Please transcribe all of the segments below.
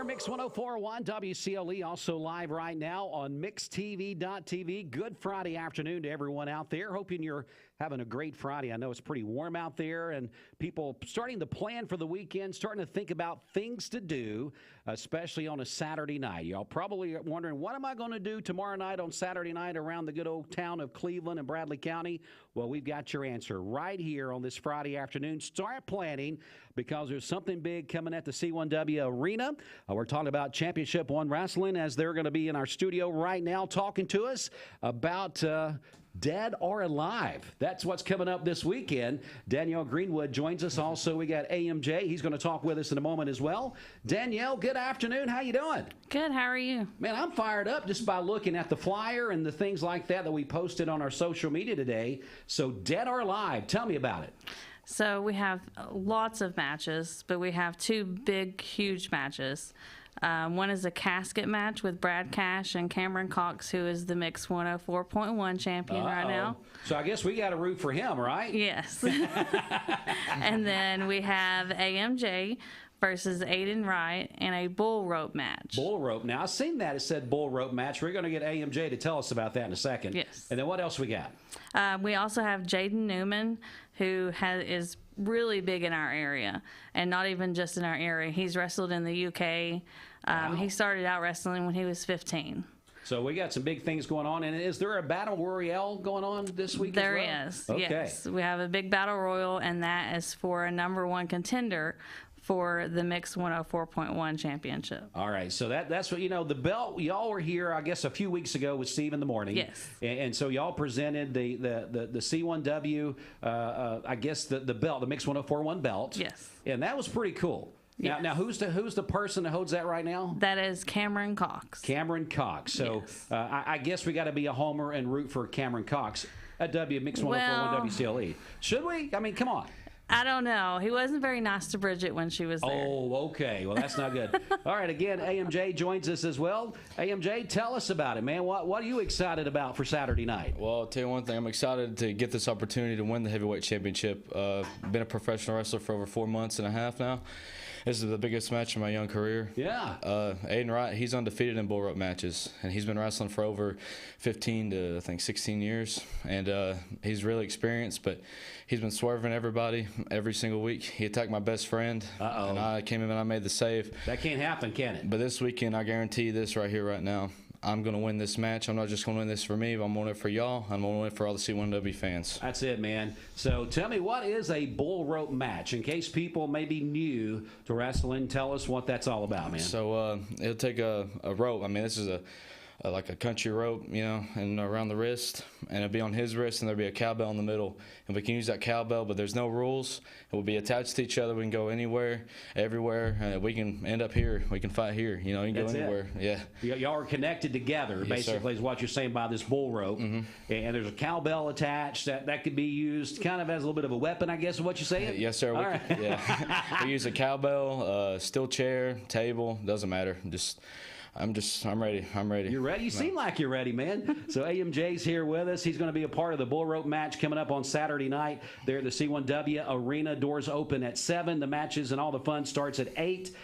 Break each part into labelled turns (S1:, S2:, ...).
S1: there, Mix 104.1 WCLE, also live right now on MixTV.tv. Good Friday afternoon to everyone out there. Hoping you're having a great Friday. I know it's pretty warm out there, and people starting to plan for the weekend, starting to think about things to do, especially on a Saturday night. Y'all probably are wondering, what am I going to do tomorrow night on Saturday night around the good old town of Cleveland and Bradley County? Well, we've got your answer right here on this Friday afternoon. Start planning, because there's something big coming at the C1W Arena. We're talking about Championship One Wrestling, as they're going to be in our studio right now talking to us about Dead or Alive. That's what's coming up this weekend. Danielle Greenwood joins us. Also, we got AMJ. He's going to talk with us in a moment as well. Danielle, good afternoon. How you doing?
S2: Good. How are you?
S1: Man, I'm fired up just by looking at the flyer and the things like that we posted on our social media today. So, Dead or Alive, tell me about it.
S2: So we have lots of matches, but we have two big, huge matches. One is a casket match with Brad Cash and Cameron Cox, who is the Mix 104.1 champion right now.
S1: So I guess we got to root for him, right?
S2: Yes. And then we have AMJ versus Aiden Wright in a bull rope match.
S1: Bull rope. Now, I've seen that. It said bull rope match. We're going to get AMJ to tell us about that in a second.
S2: Yes.
S1: And then what else we got?
S2: We also have Jaden Newman, who is really big in our area, and not even just in our area. He's wrestled in the UK.
S1: Wow.
S2: He started out wrestling when he was 15.
S1: So we got some big things going on. And is there a battle royale going on this week
S2: There
S1: as well?
S2: is,
S1: Okay.
S2: yes. We have a big battle royal, and that is for a #1 contender for the Mix 104.1 championship.
S1: All right, so that's what, the belt, y'all were here, I guess, a few weeks ago with Steve in the morning.
S2: Yes.
S1: And so y'all presented the C1W, I guess, the belt, the Mix 104.1 belt.
S2: Yes.
S1: And that was pretty cool.
S2: Yes.
S1: Now, who's the person that holds that right now?
S2: That is Cameron Cox.
S1: Cameron Cox. So
S2: Yes.
S1: I guess we got to be a homer and root for Cameron Cox at Mix 104.1 WCLE. Should we? I mean, come on.
S2: I don't know. He wasn't very nice to Bridget when she was there.
S1: Oh, okay. Well, that's not good. All right, again, AMJ joins us as well. AMJ, tell us about it, man. What are you excited about for Saturday night?
S3: Well, I'll tell you one thing. I'm excited to get this opportunity to win the heavyweight championship. Been a professional wrestler for over 4 months and a half now. This is the biggest match of my young career.
S1: Yeah.
S3: Aiden Wright, he's undefeated in bull rope matches, and he's been wrestling for over 15 to, I think, 16 years. And he's really experienced, but he's been swerving everybody every single week. He attacked my best friend, and I came in and I made the save.
S1: That can't happen, can it?
S3: But this weekend, I guarantee you this right here, right now, I'm going to win this match. I'm not just going to win this for me, but I'm going to win it for y'all. I'm going to win it for all the C1W fans.
S1: That's it, man. So tell me, what is a bull rope match? In case people may be new to wrestling, tell us what that's all about, man.
S3: So it'll take a rope. I mean, this is like a country rope, and around the wrist, and it'll be on his wrist, and there'll be a cowbell in the middle, and we can use that cowbell, but there's no rules. It will be attached to each other. We can go anywhere, everywhere. We can end up here. We can fight here. You can
S1: That's
S3: go anywhere.
S1: It.
S3: Yeah.
S1: Y'all are connected together,
S3: Yes,
S1: basically,
S3: sir.
S1: is what you're saying by this bull rope.
S3: Mm-hmm.
S1: And there's a cowbell attached that could be used kind of as a little bit of a weapon, I guess, is what you're saying?
S3: Yes, sir.
S1: All right.
S3: Yeah. We use a cowbell, steel chair, table. Doesn't matter. I'm ready. I'm ready.
S1: You're ready? You seem like you're ready, man. So AMJ's here with us. He's going to be a part of the bull rope match coming up on Saturday night there at the C1W Arena. Doors open at 7. The matches and all the fun starts at 8.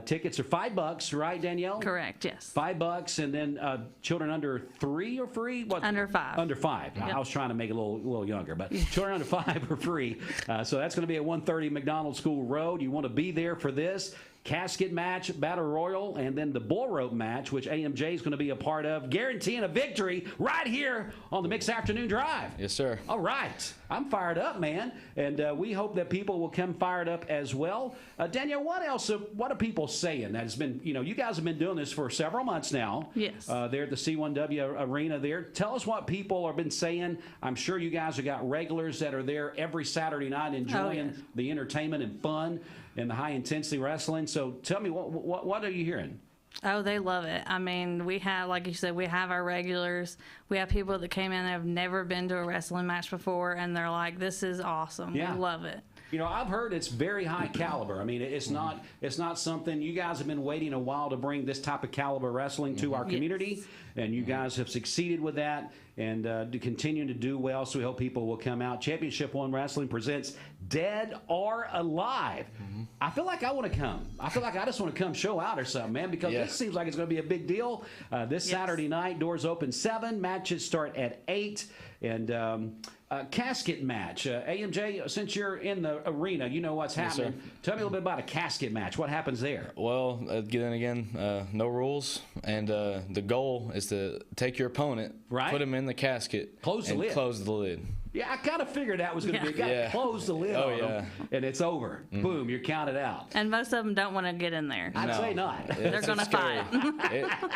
S1: Tickets are $5, right, Danielle?
S2: Correct, yes.
S1: $5, and then children under 3 are free? What?
S2: Under 5.
S1: Under 5.
S2: Yep.
S1: I was trying to make it a little younger, but children under 5 are free. So that's going to be at 130 McDonald School Road. You want to be there for this. Casket match, battle royal, and then the bull rope match, which AMJ is going to be a part of, guaranteeing a victory right here on the Mix Afternoon Drive.
S3: Yes, sir.
S1: All right. I'm fired up, man, and we hope that people will come fired up as well. Danielle, what are people saying? That has been, you guys have been doing this for several months now.
S2: Yes.
S1: There at the C1W Arena there. Tell us what people have been saying. I'm sure you guys have got regulars that are there every Saturday night enjoying the entertainment and fun and the high-intensity wrestling. So tell me, what are you hearing?
S2: Oh, they love it. I mean, we have, like you said, we have our regulars. We have people that came in that have never been to a wrestling match before, and they're like, this is awesome.
S1: Yeah.
S2: We love it.
S1: You know, I've heard it's very high caliber. I mean, it's not something, you guys have been waiting a while to bring this type of caliber wrestling to our community, and you guys have succeeded with that and to continue to do well, so we hope people will come out. Championship One Wrestling presents Dead or Alive. I feel like I want to come. I feel like I just want to come show out or something, man, because this seems like it's going to be a big deal. This Saturday night, doors open 7, matches start at 8, and casket match. AMJ, since you're in the arena, you know what's happening.
S3: Yes,
S1: Tell me a little bit about a casket match. What happens there?
S3: Well, again, no rules, and the goal is to take your opponent, put him in the casket,
S1: close the lid. Yeah, I kind of figured that was going to be. You got to close the lid on them, and it's over. Boom, you're counted out.
S2: And most of them don't want to get in there.
S1: I'd say not.
S2: They're going to fight.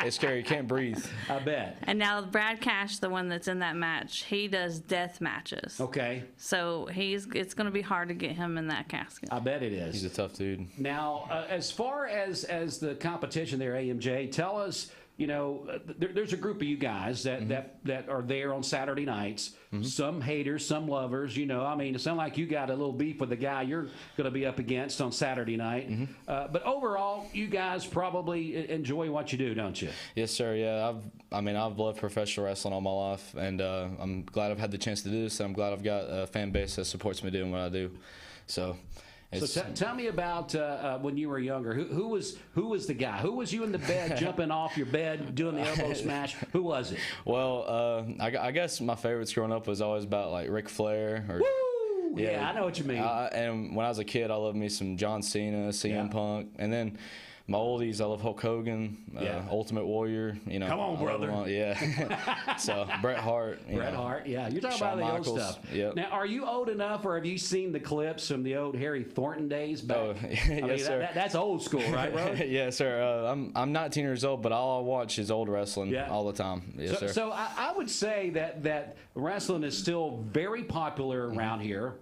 S3: It's scary. You can't breathe.
S1: I bet.
S2: And now Brad Cash, the one that's in that match, he does death matches.
S1: Okay.
S2: So it's going to be hard to get him in that casket.
S1: I bet it is.
S3: He's a tough dude.
S1: Now, as far as the competition there, AMJ, tell us. You know, there's a group of you guys that are there on Saturday nights. Some haters, some lovers. You know, I mean, it sounds like you got a little beef with the guy you're going to be up against on Saturday night. But overall, you guys probably enjoy what you do, don't you?
S3: Yes, sir. Yeah, I've loved professional wrestling all my life, and I'm glad I've had the chance to do this, and I'm glad I've got a fan base that supports me doing what I do. So tell me about when you were younger. Who was the guy? Who was you in the bed, jumping off your bed, doing the elbow smash? Who was it? Well, I guess my favorites growing up was always about like Ric Flair.
S1: Woo! Yeah, I know what you mean.
S3: And when I was a kid, I loved me some John Cena, CM Punk, and then my oldies, I love Hulk Hogan, Ultimate Warrior. You know,
S1: come on, brother.
S3: So Bret Hart.
S1: Bret Hart. Yeah, you're talking about the old stuff.
S3: Yep.
S1: Now, are you old enough, or have you seen the clips from the old Harry Thornton days back?
S3: Oh, yes, sir.
S1: That's old school, right, bro?
S3: Yes, sir. I'm 19 years old, but all I watch is old wrestling all the time. Yes, sir.
S1: So I would say that wrestling is still very popular around here.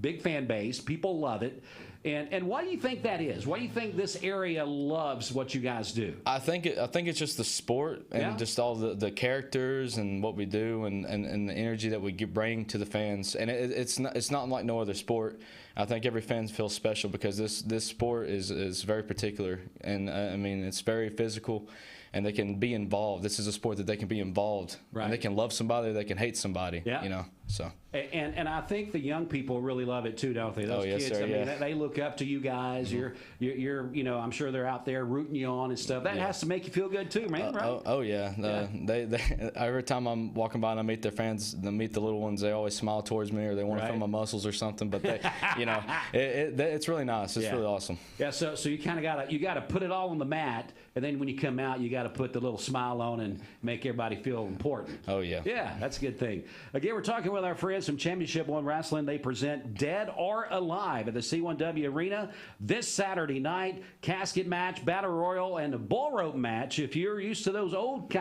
S1: Big fan base. People love it. And why do you think that is? Why do you think this area loves what you guys do?
S3: I think it's just the sport and just all the characters and what we do and the energy that we bring to the fans. And it's not like no other sport. I think every fan feels special because this sport is very particular, and I mean it's very physical, and they can be involved. This is a sport that they can be involved, and they can love somebody, they can hate somebody. Yeah. You know, so.
S1: And I think the young people really love it too, don't they? Those kids,
S3: sir,
S1: I mean, they look up to you guys. You're, you know, I'm sure they're out there rooting you on and stuff. That has to make you feel good too, man, right?
S3: Oh yeah. They every time I'm walking by and I meet their fans, meet the little ones, they always smile towards me or they want to feel my muscles or something. But they, you know, it's really nice. It's really awesome.
S1: Yeah. So you kind of gotta put it all on the mat, and then when you come out, you got to put the little smile on and make everybody feel important.
S3: Oh yeah.
S1: Yeah, that's a good thing. Again, we're talking with our friends from Championship One Wrestling. They present Dead or Alive at the C1W Arena this Saturday night. Casket match, battle royal, and a bull rope match. If you're used to those old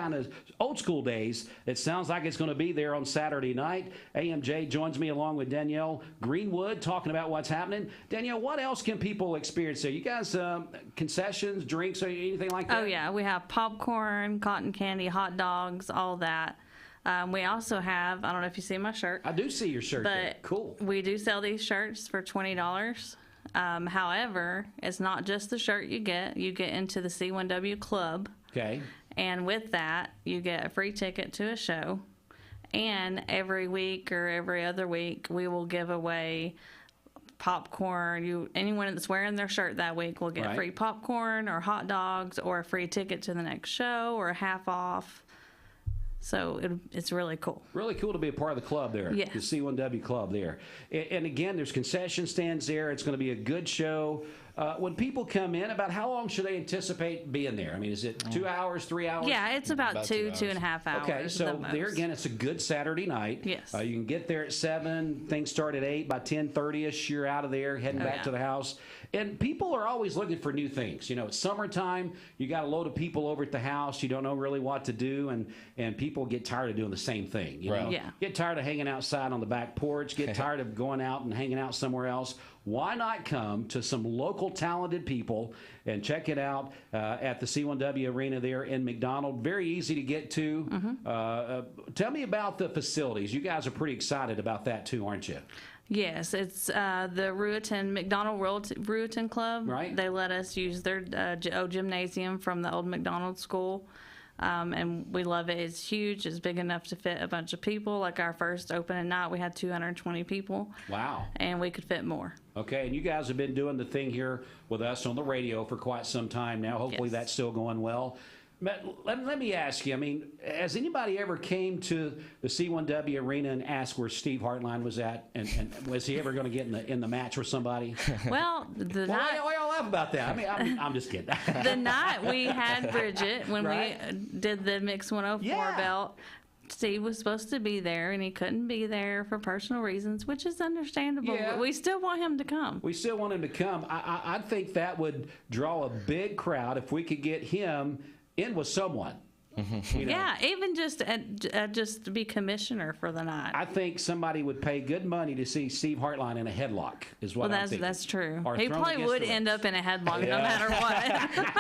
S1: school days, it sounds like it's going to be there on Saturday night. AMJ joins me along with Danielle Greenwood talking about what's happening. Danielle, what else can people experience there? You guys, concessions, drinks, or anything like that?
S2: Oh yeah, we have popcorn, cotton candy, hot dogs, all that. We also have, I don't know if you see my shirt.
S1: I do see your shirt there. Cool.
S2: We do sell these shirts for $20. However, it's not just the shirt you get into the C1W Club.
S1: Okay.
S2: And with that, you get a free ticket to a show. And every week or every other week, we will give away popcorn. Anyone that's wearing their shirt that week will get free popcorn or hot dogs or a free ticket to the next show or half off. So it's really cool. Really
S1: cool to be a part of the club there, the C1W club there. And again, there's concession stands there. It's going to be a good show. When people come in, about how long should they anticipate being there? I mean, is it 2 hours, 3 hours?
S2: Yeah, it's about 2.5 hours.
S1: Okay, so there again, it's a good Saturday night.
S2: Yes.
S1: You can get there at 7. Things start at 8. By 10:30ish, you're out of there, heading back to the house. And people are always looking for new things. You know, it's summertime. You got a load of people over at the house. You don't know really what to do, and people get tired of doing the same thing. You know?
S2: Yeah.
S1: Get tired of hanging outside on the back porch. Get tired of going out and hanging out somewhere else. Why not come to some local talented people and check it out at the C1W Arena there in McDonald? Very easy to get to. Tell me about the facilities. You guys are pretty excited about that too, aren't you?
S2: Yes, it's the McDonald Ruetan Club.
S1: Right.
S2: They let us use their old gymnasium from the old McDonald School. And we love it. It's huge. It's big enough to fit a bunch of people. Like our first opening night, we had 220 people.
S1: Wow.
S2: And we could fit more.
S1: Okay, and you guys have been doing the thing here with us on the radio for quite some time now. Hopefully
S2: Yes.
S1: that's still going well. Let me ask you, I mean, has anybody ever came to the C1W arena and asked where Steve Hartline was at? And was he ever going to get in the match with somebody?
S2: Well,
S1: Why y'all laugh about that? I mean, I'm just kidding.
S2: the night we had Bridget, when
S1: Right.
S2: we did the Mix 104
S1: Yeah.
S2: belt, Steve was supposed to be there, and he couldn't be there for personal reasons, which is understandable.
S1: Yeah.
S2: But we still want him to come.
S1: We still want him to come. I think that would draw a big crowd if we could get him in with someone. You know,
S2: Yeah, even just to be commissioner for the night.
S1: I think somebody would pay good money to see Steve Hartline in a headlock. Is what
S2: Well,
S1: I'm thinking.
S2: that's true.
S1: Or
S2: He
S1: thrown
S2: probably
S1: against
S2: would
S1: the
S2: end
S1: ropes.
S2: up in a headlock no matter what.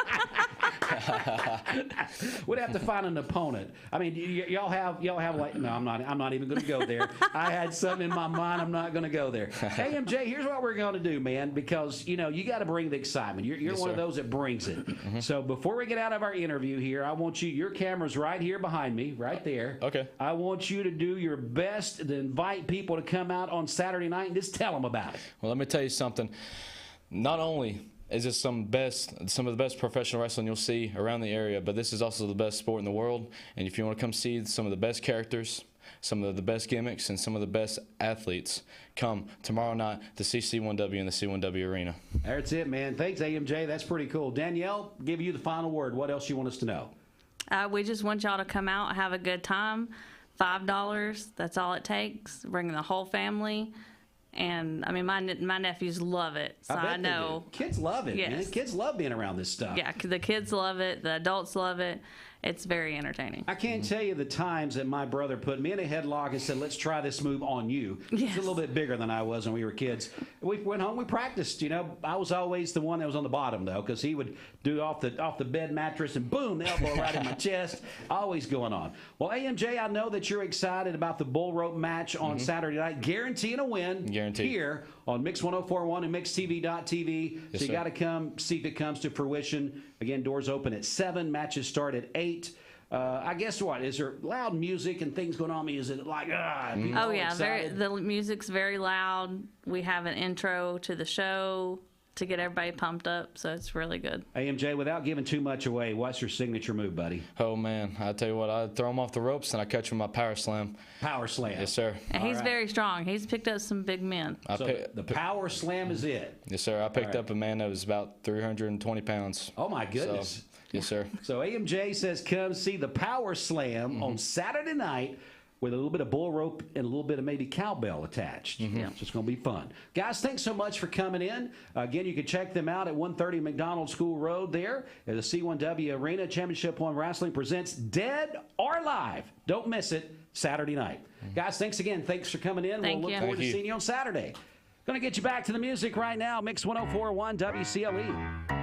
S1: We'd have to find an opponent. I mean, y'all have like no, I'm not even going to go there. I had something in my mind. I'm not going to go there. AMJ, here's what we're going to do, man, because you got to bring the excitement. You're
S3: Yes,
S1: one of
S3: sir.
S1: those that brings it. So before we get out of our interview here, I want your camera's right here behind me, right there.
S3: Okay.
S1: I want you to do your best to invite people to come out on Saturday night and just tell them about it.
S3: Well, let me tell you something. Not only is this some of the best professional wrestling you'll see around the area, but this is also the best sport in the world. And if you want to come see some of the best characters, some of the best gimmicks, and some of the best athletes, come tomorrow night to see C1W in the C1W Arena.
S1: That's it, man. Thanks, AMJ. That's pretty cool. Danielle, give you the final word. What else you want us to know?
S2: We just want y'all to come out, have a good time. $5, that's all it takes. Bring the whole family. And, I mean, my nephews love it, so
S1: bet
S2: I
S1: they
S2: know.
S1: do. Kids love it, man.
S2: Yes.
S1: Kids love being around this stuff.
S2: Yeah, the kids love it. The adults love it. It's very entertaining.
S1: I can't tell you the times that my brother put me in a headlock and said, let's try this move on you. He's
S2: Yes.
S1: a little bit bigger than I was when we were kids. We went home, we practiced, I was always the one that was on the bottom, though, because he would do off the bed mattress and boom, the elbow right in my chest. Always going on. Well, AMJ, I know that you're excited about the bull rope match on Saturday night. Guaranteeing a win.
S3: Guaranteed.
S1: Here on Mix 1041 and MixTV.tv.
S3: Yes,
S1: So you
S3: sir.
S1: got to come see if it comes to fruition. Again, doors open at 7. Matches start at 8. I guess what? Is there loud music and things going on? Is it like, people
S2: Oh,
S1: all
S2: yeah.
S1: excited?
S2: The music's very loud. We have an intro to the show to get everybody pumped up, so it's really good.
S1: AMJ, without giving too much away, what's your signature move, buddy?
S3: Oh, man. I tell you what, I throw them off the ropes and I catch them with my power slam.
S1: Power slam.
S3: Yes, sir.
S2: And
S1: All
S2: he's
S1: right.
S2: very strong. He's picked up some big men.
S1: So the power slam is it.
S3: Yes, sir. I picked
S1: right.
S3: up a man that was about 320 pounds.
S1: Oh, my goodness.
S3: So, yes, sir.
S1: So AMJ says come see the power slam on Saturday night with a little bit of bull rope and a little bit of maybe cowbell attached. Yeah. So it's going to be fun. Guys, thanks so much for coming in. Again, you can check them out at 130 McDonald School Road there at the C1W Arena. Championship One Wrestling presents Dead or Alive. Don't miss it Saturday night. Guys, thanks again. Thanks for coming in.
S2: Thank
S1: we'll look
S2: you.
S1: forward
S3: Thank
S1: to
S3: you.
S1: seeing you on Saturday. Going to get you back to the music right now. Mix 1041 WCLE.